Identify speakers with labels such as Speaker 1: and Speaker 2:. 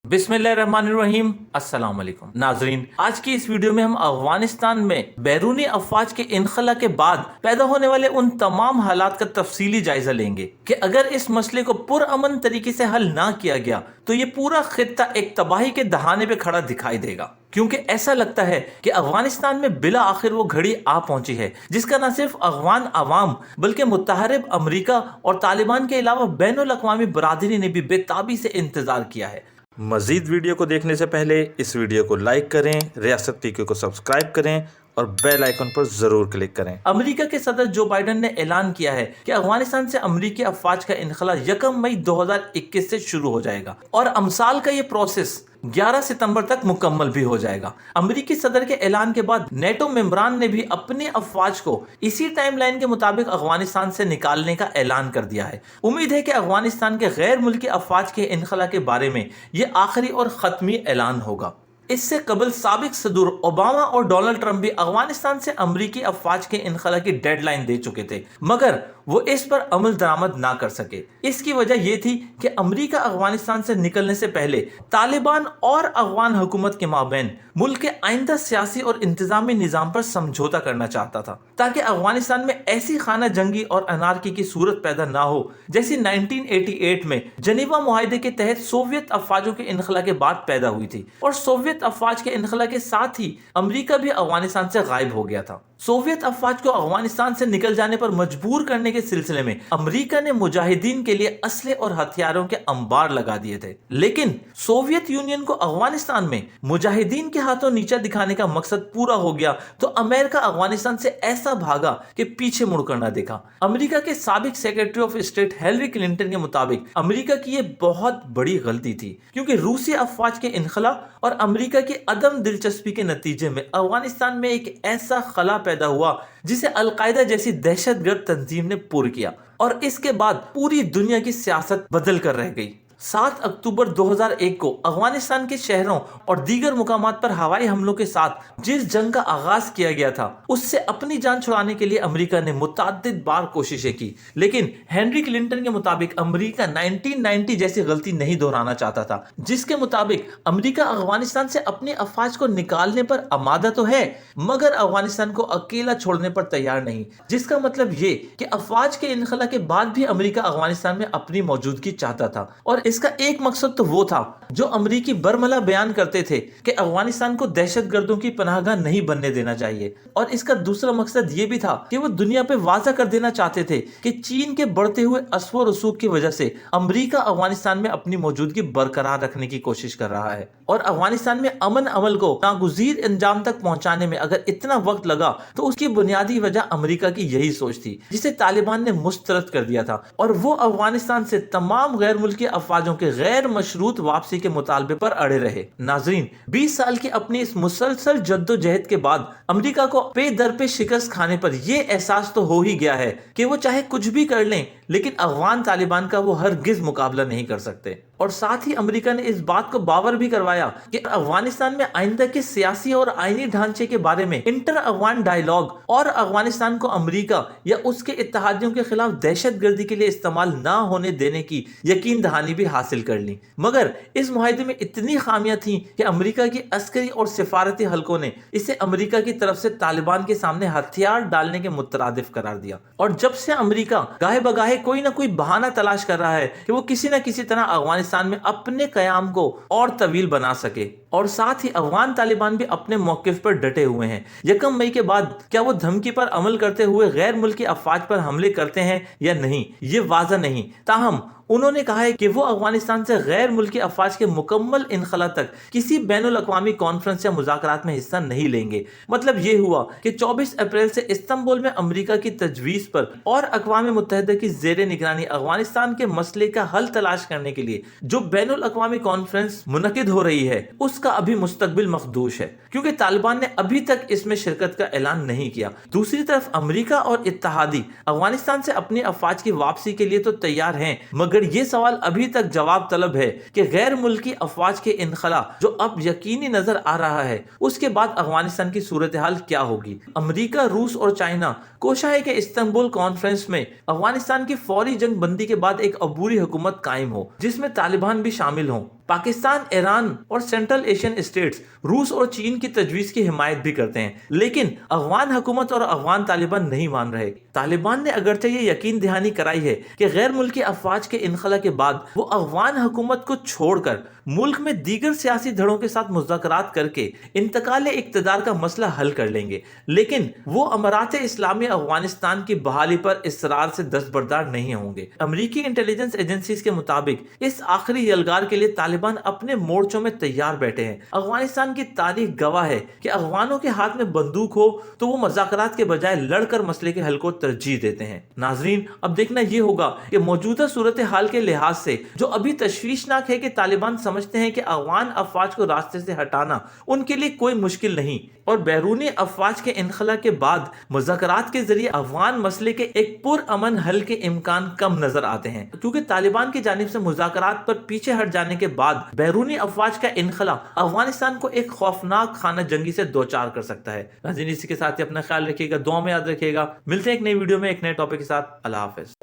Speaker 1: बिस्मिल्लाहिर्रहमानिर्रहीम, अस्सलाम वालेकुम नाजरीन। आज की इस वीडियो में हम अफगानिस्तान में बैरूनी अफवाज के इनखला के बाद पैदा होने वाले उन तमाम हालात का तफसीली जायजा लेंगे कि अगर इस मसले को पुरअमन तरीके से हल ना किया गया तो ये पूरा खित्ता एक तबाही के दहाने पे खड़ा दिखाई देगा। क्योंकि ऐसा लगता है कि अफगानिस्तान में बिला आखिर वो घड़ी आ पहुंची है जिसका न सिर्फ अफगान अवाम बल्कि मुत्तहरिब अमरीका और तालिबान के अलावा बैनुल अक़वामी बरादरी ने भी बेताबी से इंतजार किया है। मजीद वीडियो को देखने से पहले इस वीडियो को लाइक करें, रियासत पीके को सब्सक्राइब करें और बेल आइकन पर जरूर क्लिक करें। अमेरिका के सदर जो बाइडन ने ऐलान किया है कि अफगानिस्तान से अमेरिकी अफवाज का इनखला 1 मई 2021 से शुरू हो जाएगा और अमसाल का ये प्रोसेस 11 सितंबर तक मुकम्मल भी हो जाएगा। अमेरिकी सदर के ऐलान के बाद नेटो मेंबरान ने भी अपने अफवाज को इसी टाइमलाइन के मुताबिक अफगानिस्तान से निकालने का ऐलान कर दिया है। उम्मीद है कि अफगानिस्तान के गैर मुल्की अफवाज के इनखला के बारे में ये आखिरी और खत्मी ऐलान होगा। इससे कबल साबिक सदर ओबामा और डोनाल्ड ट्रंप भी अफगानिस्तान से अमरीकी अफवाज के इनखला की डेडलाइन दे चुके थे, मगर वो इस पर अमल दरामद ना कर सके। इसकी वजह यह थी कि अमरीका अफगानिस्तान से निकलने से पहले तालिबान और अफगान हुकूमत के माबैन मुल्क के आइंदा सियासी और इंतजामी निज़ाम पर समझौता करना चाहता था ताकि अफगानिस्तान में ऐसी खाना जंगी और अनारकी की सूरत पैदा ना हो जैसी 1988 में जनीवा मुआहदे के तहत सोवियत अफवाजों के इनखला के बाद पैदा हुई थी। और सोवियत अफवाज के इनखला के साथ ही अमरीका भी अफगानिस्तान से गायब हो गया था। सोवियत अफवाज को अफगानिस्तान से निकल जाने पर मजबूर करने के सिलसिले में अमेरिका ने मुजाहिदीन के लिए असले और हथियारों के अंबार लगा दिए थे, लेकिन सोवियत यूनियन को अफगानिस्तान में मुजाहिदीन के हाथों नीचा दिखाने का मकसद पूरा हो गया तो अमेरिका अफगानिस्तान से ऐसा भागा कि पीछे मुड़कर ना देखा। अमेरिका के साबिक secretary of state Hillary Clinton के मुताबिक अमेरिका की ये बहुत बड़ी गलती थी, क्योंकि रूसी अफवाज के इनखला और अमेरिका की अदम दिलचस्पी के नतीजे में अफगानिस्तान में एक ऐसा खला पैदा हुआ जिसे अलकायदा जैसी दहशतगर्द तंजीम ने पुर किया और इसके बाद पूरी दुनिया की सियासत बदल कर रह गई। 7 अक्टूबर 2001 को अफगानिस्तान के शहरों और दीगर मुकामात पर हवाई हमलों के साथ जिस जंग का आगाज किया गया था उससे अपनी जान छुड़ाने के लिए अमेरिका ने मुतअद्दिद बार कोशिशें की, लेकिन हेनरी क्लिंटन के मुताबिक अमेरिका 1990 जैसी गलती नहीं दोहराना चाहता था, जिसके मुताबिक अमेरिका अफगानिस्तान से अपने अफवाज को निकालने पर आमादा तो है मगर अफगानिस्तान को अकेला छोड़ने पर तैयार नहीं। जिसका मतलब ये कि अफवाज के इनखला के बाद भी अमेरिका अफगानिस्तान में अपनी मौजूदगी चाहता था और इसका एक मकसद तो वो था जो अमरीकी बरमला बयान करते थे कि अफगानिस्तान को दहशतगर्दों की पनाहगाह नहीं बनने देना चाहिए, और इसका दूसरा मकसद ये भी था कि वो दुनिया पे वाज़ा कर देना चाहते थे कि चीन के बढ़ते हुए अस्व रसूख की वजह से अमरीका अफगानिस्तान में अपनी मौजूदगी बरकरार रखने की कोशिश कर रहा है और अफगानिस्तान में अमन अमल को नागुज़ीर अंजाम तक पहुंचाने में अगर इतना वक्त लगा तो उसकी बुनियादी वजह अमरीका की यही सोच थी जिसे तालिबान ने मुस्तरद कर दिया था, और वो अफगानिस्तान से तमाम गैर मुल्की अफवाजों के गैर मशरूत वापसी के मुतालबे पर अड़े रहे। नाजरीन, 20 साल की अपनी इस मुसलसल जद्दोजहद के बाद अमेरिका को पे दर पे शिकस्त खाने पर यह एहसास तो हो ही गया है कि वो चाहे कुछ भी कर लें लेकिन अफगान तालिबान का वो हरगिज मुकाबला नहीं कर सकते। और साथ ही अमेरिका ने इस बात को बावर भी करवाया कि अफगानिस्तान में आइंदा के सियासी और आईनी ढांचे के बारे में इंटर अफगान डायलॉग और अफगानिस्तान को अमेरिका या उसके इत्तेहादियों के खिलाफ दहशतगर्दी के लिए इस्तेमाल ना होने देने की यकीन दहानी भी हासिल कर ली। मगर इस मुआहदे में इतनी खामियां थी कि अमेरिका की अस्करी और सिफारती हलकों ने इसे अमेरिका की तरफ से तालिबान के सामने हथियार डालने के मुतरादिफ करार दिया। और जब से अमेरिका गाहे बगाहे कोई ना कोई बहाना तलाश कर रहा है कि वो किसी न किसी तरह अफगानिस्तान में अपने कयाम को और तवील बना सके, और साथ ही अफगान तालिबान भी अपने मौकिफ पर डटे हुए हैं। 1 मई के बाद क्या वो धमकी पर अमल करते हुए गैर मुल्की अफवाज पर हमले करते हैं या नहीं, ये वाज़ा नहीं। ताहम उन्होंने कहा है कि वो अफगानिस्तान से गैर मुल्की अफवाज के मुकम्मल इनखला तक किसी बैनुल अक़वामी कॉन्फ्रेंस या मुज़ाकरात में हिस्सा नहीं लेंगे। मतलब ये हुआ कि 24 अप्रैल से इस्तांबुल में अमेरिका की तजवीज़ पर और अक़वाम मुत्तहिदा की ज़ेरे निगरानी अफगानिस्तान के मसले का हल तलाश करने के लिए जो बैनुल अक़वामी कॉन्फ्रेंस मुनक़िद हो रही है, उसके کا ابھی مستقبل مخدوش ہے کیونکہ طالبان نے ابھی تک اس میں شرکت کا اعلان نہیں کیا۔ دوسری طرف امریکہ اور اتحادی افغانستان سے اپنی افواج کی واپسی کے لیے تو تیار ہیں، مگر یہ سوال ابھی تک جواب طلب ہے کہ غیر ملکی افواج کے انخلا جو اب یقینی نظر آ رہا ہے، اس کے بعد افغانستان کی صورتحال کیا ہوگی۔ امریکہ، روس اور چائنا کوشاں ہے کہ استنبول کانفرنس میں افغانستان کی فوری جنگ بندی کے بعد ایک عبوری حکومت قائم ہو جس میں طالبان بھی شامل ہوں۔ پاکستان، ایران اور سینٹرل ایشین اسٹیٹس روس اور چین کی تجویز کی حمایت بھی کرتے ہیں، لیکن افغان حکومت اور افغان طالبان نہیں مان رہے۔ طالبان نے اگرچہ یہ یقین دہانی کرائی ہے کہ غیر ملکی افواج کے انخلا کے بعد وہ افغان حکومت کو چھوڑ کر ملک میں دیگر سیاسی دھڑوں کے ساتھ مذاکرات کر کے انتقال اقتدار کا مسئلہ حل کر لیں گے، لیکن وہ امارات اسلامی افغانستان کی بحالی پر اصرار سے دستبردار نہیں ہوں گے۔ امریکی انٹیلیجنس ایجنسیز کے مطابق اس آخری یلغار کے لیے طالبان اپنے مورچوں میں تیار بیٹھے ہیں۔ افغانستان کی تاریخ گواہ ہے کہ افغانوں کے ہاتھ میں بندوق ہو تو وہ مذاکرات کے بجائے لڑ کر مسئلے کے حل کو ترجیح دیتے ہیں۔ ناظرین، اب دیکھنا یہ ہوگا کہ موجودہ صورتحال کے لحاظ سے جو ابھی تشویشناک ہے کہ طالبان سمجھتے ہیں کہ افغان افواج کو راستے سے ہٹانا ان کے لیے کوئی مشکل نہیں، اور بیرونی افواج کے انخلا کے بعد مذاکرات کے ذریعے افغان مسئلے کے ایک پرامن حل کے امکان کم نظر آتے ہیں، کیونکہ طالبان کی جانب سے مذاکرات پر پیچھے ہٹ جانے کے بعد بیرونی افواج کا انخلا افغانستان کو ایک خوفناک خانہ جنگی سے دوچار کر سکتا ہے۔ ناظرین، اسی کے ساتھ ہی اپنا خیال رکھیے گا، دعا میں یاد رکھیے گا۔ ملتے ہیں ایک نئی ویڈیو میں ایک نئے ٹاپک کے ساتھ۔ اللہ حافظ۔